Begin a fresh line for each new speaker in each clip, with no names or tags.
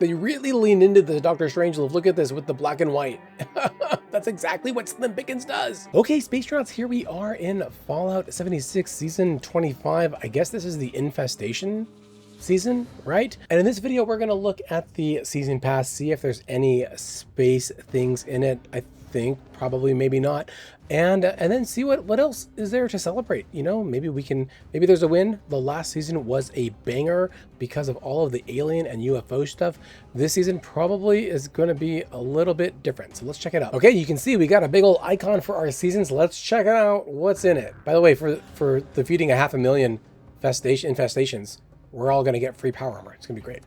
They really lean into the Dr. Strangelove. Look at this with the black and white. That's exactly what Slim Pickens does. Okay, Spacetronauts, here we are in Fallout 76 Season 25. I guess this is the Infestation season, right? And in this video, we're gonna look at the season pass, see if there's any space things in it. I think probably, maybe not. And then see what else is there to celebrate. You know, maybe there's a win. The last season was a banger because of all of the alien and UFO stuff. This season probably is going to be a little bit different. So let's check it out. Okay, you can see we got a big old icon for our seasons. Let's check it out. What's in it? By the way, for defeating 500,000 infestations, we're all going to get free power armor. It's going to be great.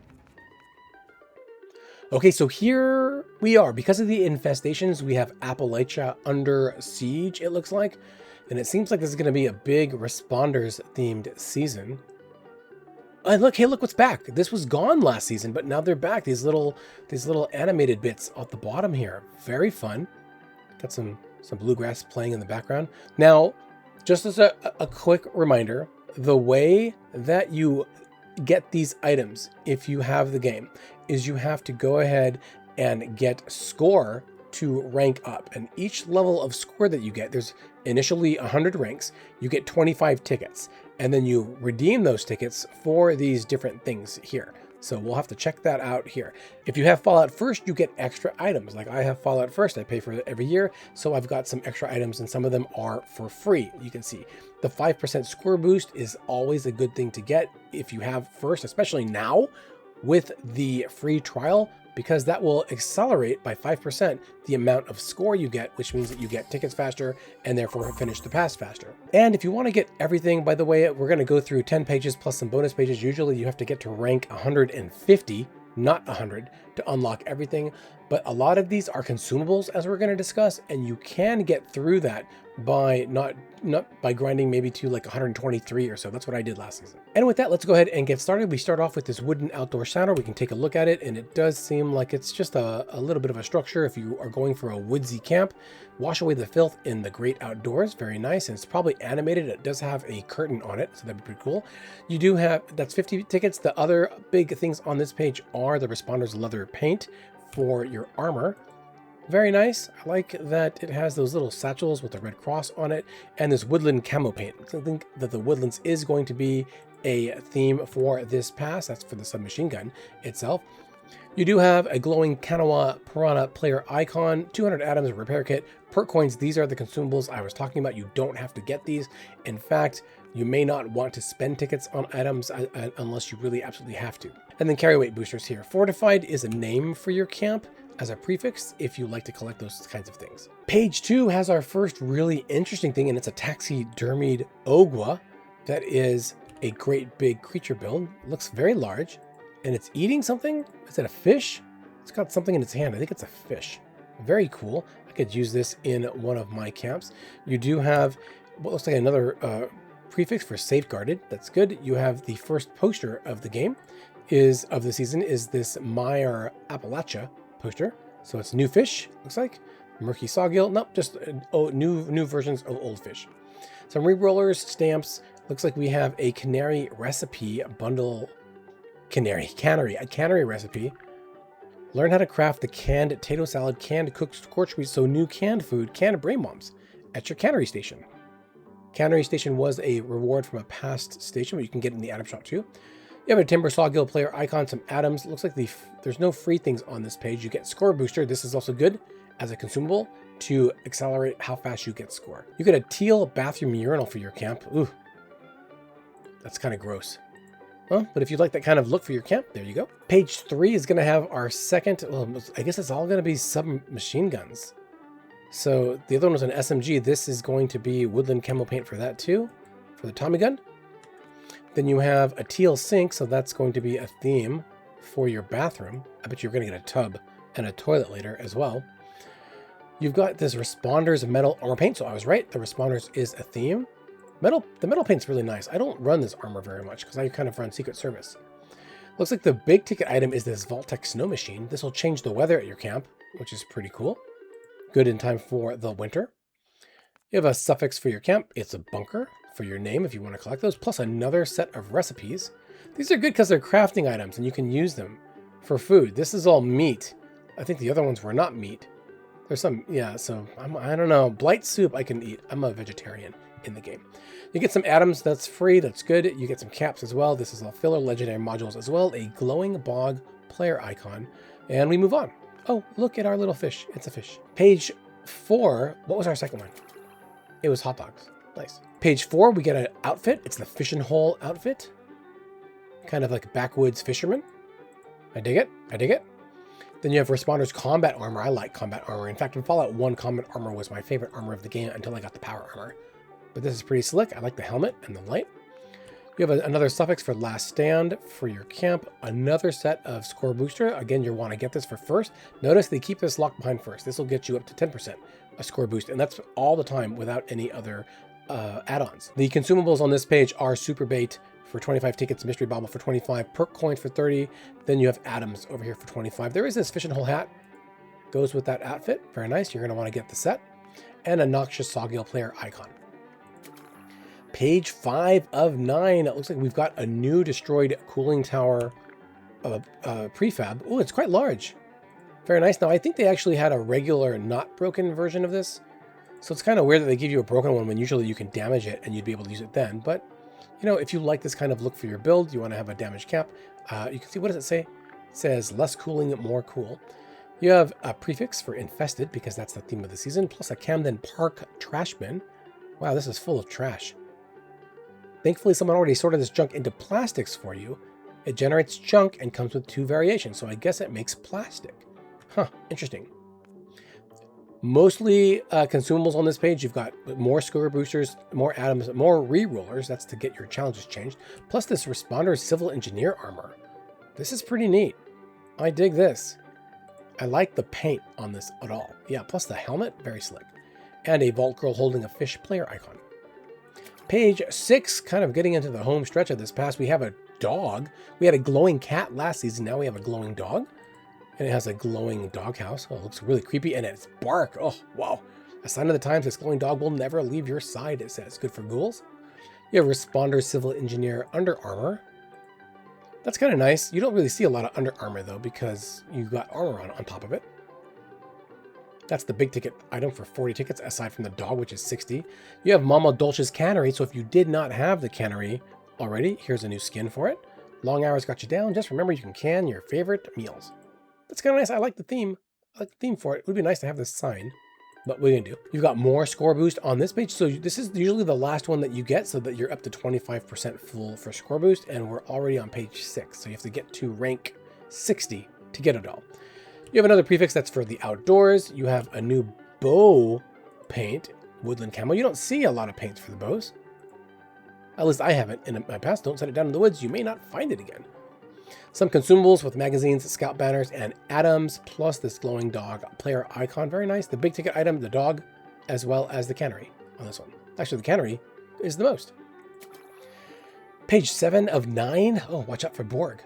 Okay, so here we are. Because of the infestations, we have Appalachia under siege, it looks like. And it seems like this is going to be a big responders themed season. And look, hey, look what's back. This was gone last season, but now they're back. These little animated bits at the bottom here. Very fun. Got some bluegrass playing in the background. Now, just as a quick reminder, the way that you get these items, if you have the game, is you have to go ahead and get score to rank up. And each level of score that you get, there's initially 100 ranks, you get 25 tickets, and then you redeem those tickets for these different things here. So we'll have to check that out here. If you have Fallout First, you get extra items. Like I have Fallout First, I pay for it every year. So I've got some extra items and some of them are for free. You can see the 5% score boost is always a good thing to get if you have First, especially now with the free trial, because that will accelerate by 5% the amount of score you get, which means that you get tickets faster and therefore finish the pass faster. And if you want to get everything, by the way, we're going to go through 10 pages plus some bonus pages. Usually you have to get to rank 150, not 100, to unlock everything. But a lot of these are consumables, as we're going to discuss, and you can get through that by not by grinding maybe to like 123 or so. That's what I did last season. And with that, let's go ahead and get started. We start off with this wooden outdoor saddle. We can take a look at it, and it does seem like it's just a little bit of a structure if you are going for a woodsy camp. Wash away the filth in the great outdoors. Very nice, and it's probably animated. It does have a curtain on it, so that'd be pretty cool. You do have, that's 50 tickets. The other big things on this page are the Responders leather paint for your armor. Very nice. I like that it has those little satchels with the red cross on it and this woodland camo paint. So I think that the woodlands is going to be a theme for this pass. That's for the submachine gun itself. You do have a glowing Kanawha Piranha player icon, 200 atoms, a repair kit, perk coins. These are the consumables I was talking about. You don't have to get these. In fact, you may not want to spend tickets on items unless you really absolutely have to. And then carry weight boosters here. Fortified is a name for your camp as a prefix if you like to collect those kinds of things. Page 2 has our first really interesting thing, and it's a taxidermied ogwa that is a great big creature build. It looks very large, and it's eating something. Is it a fish? It's got something in its hand. I think it's a fish. Very cool. I could use this in one of my camps. You do have what looks like another prefix for safeguarded. That's good. You have the first poster of the game of the season is this Meyer Appalachia poster. So it's new fish, looks like. Murky sawgill. Nope, just new versions of old fish. Some re-rollers, stamps. Looks like we have a cannery recipe bundle. A cannery recipe. Learn how to craft the canned potato salad, canned cooked scorched wheat, so new canned food, canned brain bombs at your cannery station. Cannery station was a reward from a past station, but you can get it in the item shop too. You have a timber sawgill player icon, some atoms. Looks like there's no free things on this page. You get score booster. This is also good as a consumable to accelerate how fast you get score. You get a teal bathroom urinal for your camp. Ooh, that's kind of gross. Well, but if you'd like that kind of look for your camp, there you go. Page 3 is going to have our second, well, I guess it's all going to be submachine guns. So the other one was an SMG. This is going to be woodland camo paint for that too, for the Tommy gun. Then you have a teal sink, so that's going to be a theme for your bathroom. I bet you're going to get a tub and a toilet later as well. You've got this Responders metal armor paint, so I was right. The Responders is a theme. The metal paint's really nice. I don't run this armor very much because I kind of run Secret Service. Looks like the big ticket item is this Vault-Tec snow machine. This will change the weather at your camp, which is pretty cool. Good in time for the winter. You have a suffix for your camp. It's a bunker for your name if you want to collect those, plus another set of recipes. These are good because they're crafting items and you can use them for food. This is all meat. I think the other ones were not meat. There's some, yeah, so I don't know. Blight soup I can eat. I'm a vegetarian in the game. You get some atoms, that's free, that's good. You get some caps as well. This is all filler, legendary modules as well. A glowing bog player icon. And we move on. Oh, look at our little fish. It's a fish. Page 4, what was our second one? It was hot dogs. Nice. Page 4, we get an outfit. It's the fishing hole outfit. Kind of like a backwoods fisherman. I dig it. I dig it. Then you have Responder's combat armor. I like combat armor. In fact, in Fallout 1, combat armor was my favorite armor of the game until I got the power armor. But this is pretty slick. I like the helmet and the light. You have another suffix for last stand for your camp. Another set of score booster. Again, you'll want to get this for first. Notice they keep this locked behind first. This will get you up to 10% a score boost. And that's all the time without any other add-ons. The consumables on this page are Super Bait for 25 tickets, Mystery Bauble for 25, Perk Coins for 30. Then you have Atoms over here for 25. There is this fishing hole hat. Goes with that outfit. Very nice. You're going to want to get the set. And a Noxious Sawgill player icon. Page 5 of 9. It looks like we've got a new destroyed cooling tower prefab. Oh, it's quite large. Very nice. Now, I think they actually had a regular not broken version of this. So it's kind of weird that they give you a broken one when usually you can damage it and you'd be able to use it then. But, you know, if you like this kind of look for your build, you want to have a damage cap, you can see, what does it say? It says less cooling, more cool. You have a prefix for infested because that's the theme of the season, plus a Camden Park trash bin. Wow, this is full of trash. Thankfully, someone already sorted this junk into plastics for you. It generates junk and comes with 2 variations, so I guess it makes plastic. Huh, interesting. Mostly consumables on this page. You've got more score boosters, more atoms, more re-rollers. That's to get your challenges changed. Plus this Responder Civil Engineer armor. This is pretty neat. I dig this. I like the paint on this at all. Yeah, plus the helmet, very slick. And a Vault Girl holding a fish player icon. Page 6, kind of getting into the home stretch of this pass, we have a dog. We had a glowing cat last season. Now we have a glowing dog. And it has a glowing doghouse. Oh, it looks really creepy. And it's bark. Oh, wow. A sign of the times, this glowing dog will never leave your side, it says. Good for ghouls. You have Responder Civil Engineer Under Armor. That's kind of nice. You don't really see a lot of Under Armor, though, because you got armor on top of it. That's the big ticket item for 40 tickets, aside from the dog, which is 60. You have Mama Dolce's Cannery, so if you did not have the cannery already, here's a new skin for it. Long hours got you down. Just remember you can can your favorite meals. That's kind of nice. I like the theme. I like the theme for it. It would be nice to have this sign, but what are you gonna do? You've got more score boost on this page. So this is usually the last one that you get so that you're up to 25% full for score boost, and we're already on page 6. So you have to get to rank 60 to get it all. You have another prefix that's for the outdoors. You have a new bow paint, woodland camo. You don't see a lot of paints for the bows. At least I haven't in my past. Don't set it down in the woods. You may not find it again. Some consumables with magazines, scout banners, and atoms, plus this glowing dog player icon. Very nice. The big ticket item, the dog, as well as the cannery on this one. Actually, the cannery is the most. Page 7 of 9. Oh, watch out for Borg.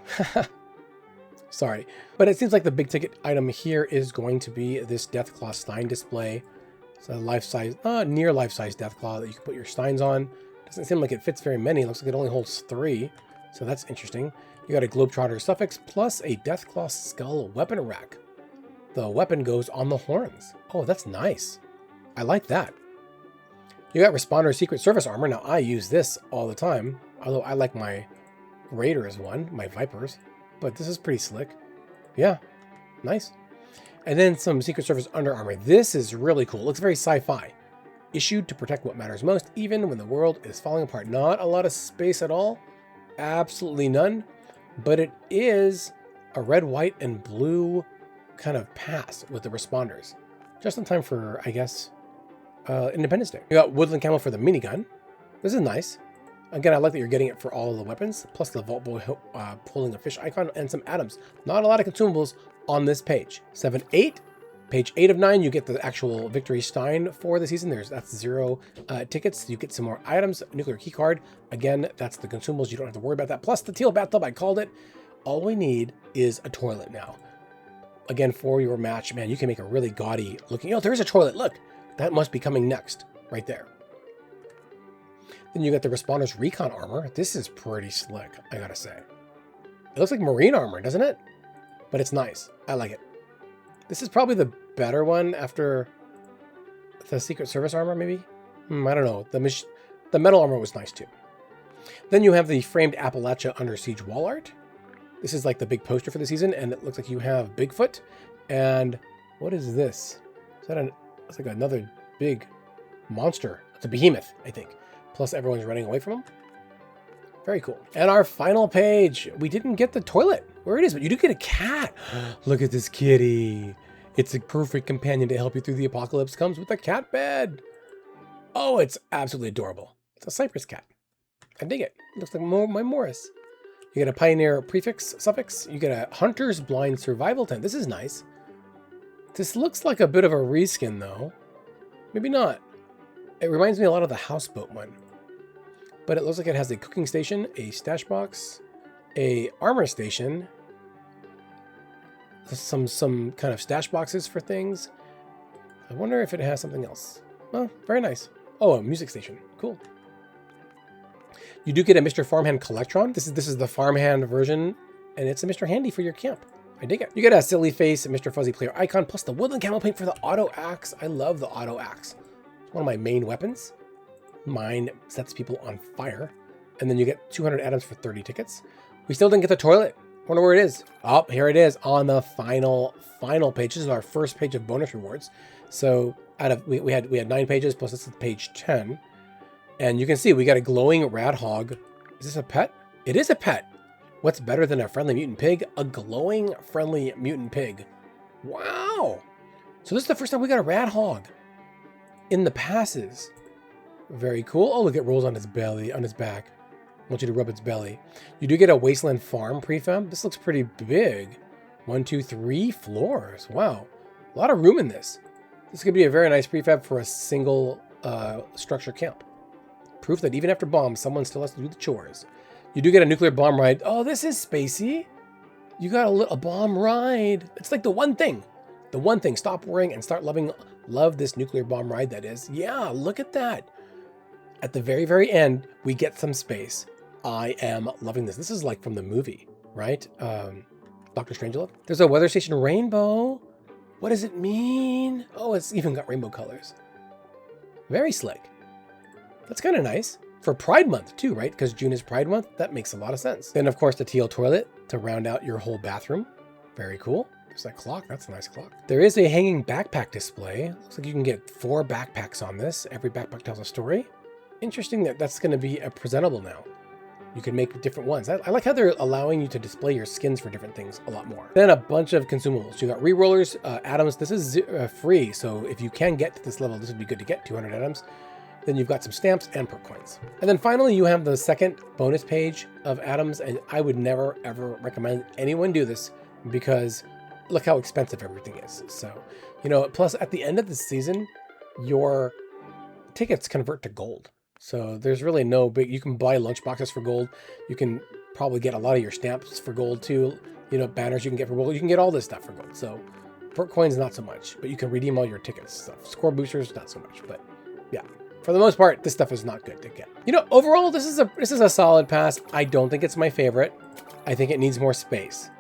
Sorry, but it seems like the big ticket item here is going to be this Deathclaw Stein display. It's a life-size, near life-size Deathclaw that you can put your Steins on. Doesn't seem like it fits very many. It looks like it only holds 3, so that's interesting. You got a Globetrotter suffix plus a Deathclaw skull weapon rack. The weapon goes on the horns. Oh, that's nice. I like that. You got Responder Secret Service armor. Now, I use this all the time, although I like my Raiders one, my Vipers. But this is pretty slick. Yeah, nice. And then some Secret Service Under Armor. This is really cool. It looks very sci-fi. Issued to protect what matters most, even when the world is falling apart. Not a lot of space at all. Absolutely none. But it is a red, white, and blue kind of pass with the responders. Just in time for, I guess, Independence Day. You got Woodland Camo for the minigun. This is nice. Again, I like that you're getting it for all of the weapons, plus the Vault Boy pulling a fish icon and some atoms. Not a lot of consumables on this page. 7, 8. Page 8 of 9, you get the actual Victory Stein for the season. That's 0 tickets. You get some more items. Nuclear key card. Again, that's the consumables. You don't have to worry about that. Plus the teal bathtub, I called it. All we need is a toilet now. Again, for your match, man, you can make a really gaudy looking. Oh, there's a toilet. Look, that must be coming next right there. Then you got the Responder's Recon armor. This is pretty slick, I gotta say. It looks like marine armor, doesn't it? but it's nice. I like it. This is probably the better one after the Secret Service armor, maybe? I don't know. The metal armor was nice too. Then you have the framed Appalachia Under Siege wall art. This is like the big poster for the season, and it looks like you have Bigfoot. And what is this? Is that it's like another big monster. It's a behemoth, I think. Plus everyone's running away from him. Very cool. And our final page, we didn't get the toilet where it is, but you do get a cat. Look at this kitty. It's a perfect companion to help you through the apocalypse. Comes with a cat bed. Oh, it's absolutely adorable. It's a cypress cat. I dig it. It looks like my Morris. You get a pioneer prefix, suffix. You get a hunter's blind survival tent. This is nice. This looks like a bit of a reskin though. Maybe not. It reminds me a lot of the houseboat one. But it looks like it has a cooking station, a stash box, a armor station, some kind of stash boxes for things. I wonder if it has something else. Oh, very nice. Oh, a music station. Cool. You do get a Mr. Farmhand Collectron. This is the Farmhand version, and it's a Mr. Handy for your camp. I dig it. You get a silly face, a Mr. Fuzzy player icon, plus the woodland camel paint for the auto axe. I love the auto axe. It's one of my main weapons. Mine sets people on fire. And then you get 200 atoms for 30 tickets. We still didn't get the toilet. Wonder where it is. Oh, here it is on the final page. This is our first page of bonus rewards. So out of we had 9 pages plus this is page 10. And you can see we got a glowing rad hog. Is this a pet? It is a pet. What's better than a friendly mutant pig? A glowing friendly mutant pig. Wow. So this is the first time we got a rad hog in the passes. Very cool. Oh, look, it rolls on its belly, on its back. I want you to rub its belly. You do get a Wasteland Farm prefab. This looks pretty big. 1, 2, 3 floors. Wow. A lot of room in this. This could be a very nice prefab for a single structure camp. Proof that even after bombs, someone still has to do the chores. You do get a nuclear bomb ride. Oh, this is spacey. You got a bomb ride. It's like the one thing. The one thing. Stop worrying and start loving. Love this nuclear bomb ride that is. Yeah, look at that. At the very, very end, we get some space. I am loving this. This is like from the movie, right? Dr. Strangelove. There's a weather station rainbow. What does it mean? Oh, it's even got rainbow colors. Very slick. That's kind of nice. For Pride Month too, right? Because June is Pride Month. That makes a lot of sense. Then, of course, the teal toilet to round out your whole bathroom. Very cool. There's that clock. That's a nice clock. There is a hanging backpack display. Looks like you can get 4 backpacks on this. Every backpack tells a story. Interesting that that's going to be a presentable now. You can make different ones. I like how they're allowing you to display your skins for different things a lot more. Then a bunch of consumables. You got re-rollers, atoms. This is free, so if you can get to this level, this would be good to get 200 atoms. Then you've got some stamps and perk coins. And then finally, you have the second bonus page of atoms, and I would never, ever recommend anyone do this because look how expensive everything is. So, you know, plus at the end of the season, your tickets convert to gold. So there's really no big, you can buy lunch boxes for gold. You can probably get a lot of your stamps for gold too. You know, banners you can get for gold. You can get all this stuff for gold. So perk coins, not so much, but you can redeem all your tickets stuff. Score boosters, not so much, but yeah. For the most part, this stuff is not good to get. You know, overall, this is a solid pass. I don't think it's my favorite. I think it needs more space.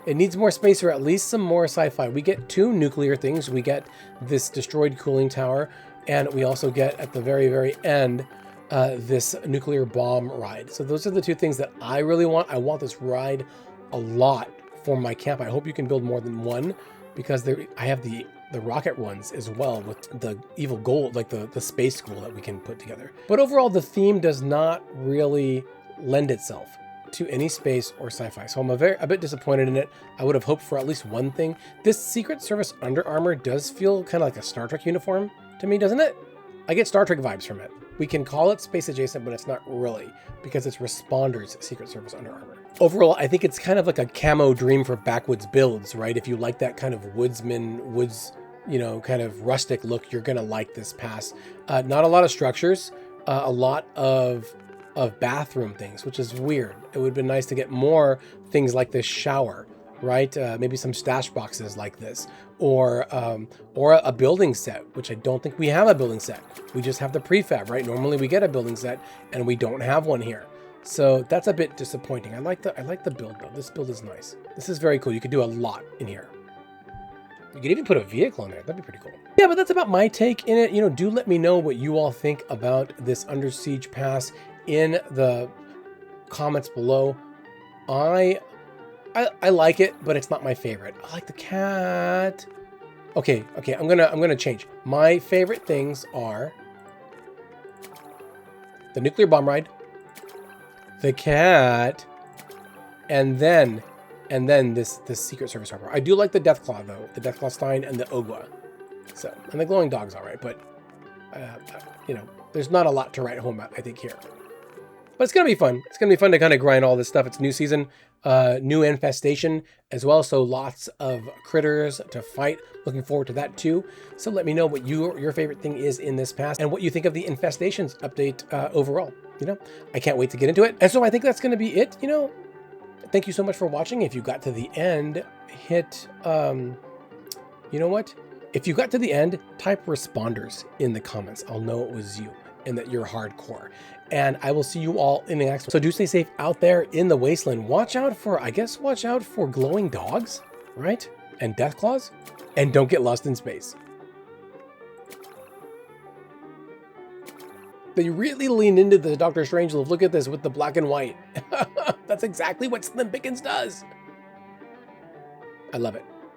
It needs more space or at least some more sci-fi. We get 2 nuclear things. We get this destroyed cooling tower, and we also get at the very, very end, this nuclear bomb ride. So those are the 2 things that I really want. I want this ride a lot for my camp. I hope you can build more than one because I have the rocket ones as well with the evil gold, like the space school that we can put together. But overall, the theme does not really lend itself to any space or sci-fi. So I'm a bit disappointed in it. I would have hoped for at least one thing. This Secret Service Under Armor does feel kind of like a Star Trek uniform to me, doesn't it? I get Star Trek vibes from it. We can call it space adjacent, but it's not really because it's Responder's Secret Service Under Armor. Overall, I think it's kind of like a camo dream for backwoods builds, right? If you like that kind of woods, you know, kind of rustic look, you're gonna like this pass. Not a lot of structures, a lot of bathroom things, which is weird. It would have been nice to get more things like this shower, right? Maybe some stash boxes like this, or a building set, which I don't think we have a building set. We just have the prefab, right? Normally we get a building set and we don't have one here. So that's a bit disappointing. I like the build though. This build is nice. This is very cool. You could do a lot in here. You could even put a vehicle in there. That'd be pretty cool. Yeah, but that's about my take in it. You know, do let me know what you all think about this Under Siege pass in the comments below. I like it, but it's not my favorite. I like the cat. Okay, I'm gonna change. My favorite things are the nuclear bomb ride, the cat, and then this Secret Service harbor. I do like the Deathclaw though, the Deathclaw Stein and the Ogwa. So, and the glowing dog's all right, but you know, there's not a lot to write home about, I think, here. But it's gonna be fun. It's gonna be fun to kind of grind all this stuff. It's new season, new infestation as well, so lots of critters to fight. Looking forward to that too. So let me know what your favorite thing is in this pass and what you think of the infestations update overall. You know, I can't wait to get into it. And so I think that's gonna be it. You know, thank you so much for watching. If you got to the end, hit you know what? If you got to the end, type responders in the comments. I'll know it was you and that you're hardcore. And I will see you all in the next one. So do stay safe out there in the wasteland. Watch out for glowing dogs, right? And deathclaws. And don't get lost in space. They really leaned into the Dr. Strangelove. Look at this with the black and white. That's exactly what Slim Pickens does. I love it.